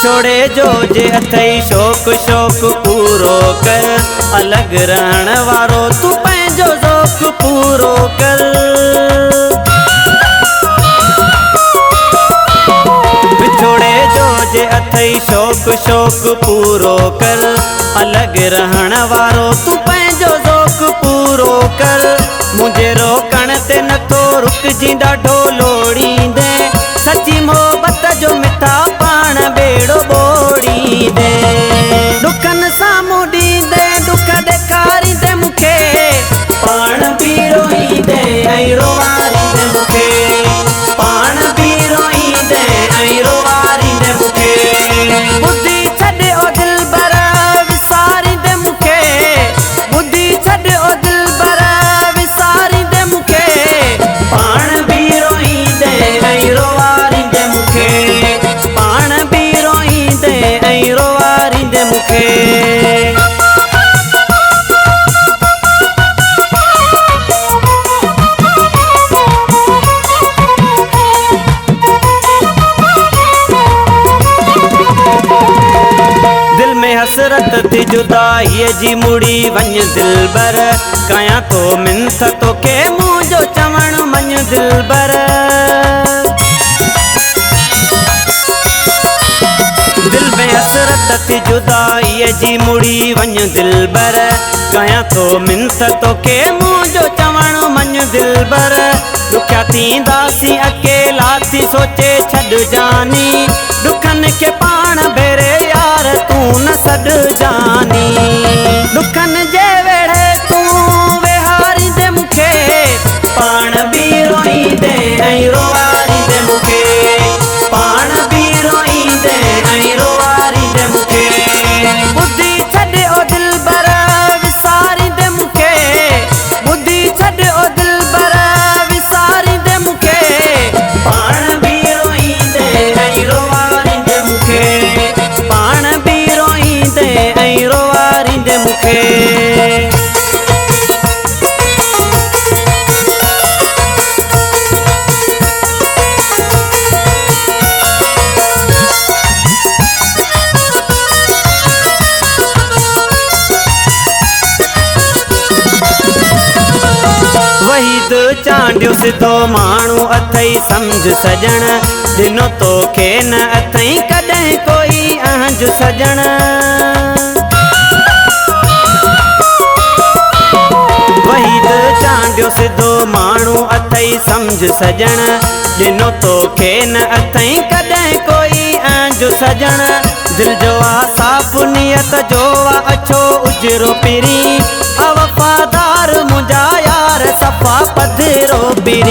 विछोड़े जो जे अथई शौक शौक पूरो कर, अलग रहण वारो तू पंहिंजो ज़ौक़ पूरो कर। विछोड़े जो जे अथई शौक शौक पूरो कर, अलग रहण वारो तू पंहिंजो ज़ौक़ पूरो कर। मुझे रोकण ते नथो रुकजी ॾाढो लोड़ींदे, सची मोहबत जो मिठा पाण बेड़ो ॿोड़ींदे। ॾुखनि साम्हूं ॾींदे दुख ॾेखारींदे मूंखे, पाण बि रोईंदे ऐं रोवारींदे मूंखे, पाण बि रोईंदे ऐं रोवारींदे मूंखे। बुद्धि छॾे ओ दिलबर विसारींदे मूंखे, बुद्धि छॾे ओ दिलबर विसारींदे मूंखे, पाण बि रोईंदे ऐं रोवारींदे मूंखे, पाण बि रोईंदे ऐं रोवारींदे मूंखे। दिल में हसरत थी जुदाईअ जी मुड़ी वञ दिलबर, कयां तो मिंथ तोखे मुंहिंजो चवण मञ दिलबर। दिल में हसरत थी जुदाईअ जी मुड़ी वञ दिलबर, कयां तो मिंथ तोखे मुंहिंजो चवण मञ दिलबर। ॾुखिया थींदासीं अकेला थी सोचे छॾ जानी, ॾुखनि खे पाण भेरे यार तूं न सॾ जानी। ॾुखनि जे वेड़े तूं वेहारींदे मूंखे, पाण बि रोईंदे ऐं रोवारींदे मूंखे, पाण बि रोईंदे ऐं रोवारींदे मूंखे। बुद्धि छॾे ओ दिलबर विसारींदे मूंखे, बुद्धि छॾे ओ दिलबर विसारींदे मूंखे, पाण बि रोईंदे ऐं रोवारींदे मूंखे, पाण बि रोईंदे ऐं रोवारींदे मूंखे। वहीद चांडियो सिधो माण्हू अथई सम्झ सजण, ॾिनो तोखे न अथई कॾहिं कोई अहंज सजण। वहीद चांडियो सिधो माण्हू अथई सम्झ सजण, ॾिनो तोखे न अथई कॾहिं कोई अहंज सजण। दिल जो आ साफ़ नियत जो आ अछो उजरो पिरी, वफ़ादार मुंहिंजा यार सफ़ा पधिरो बिरी।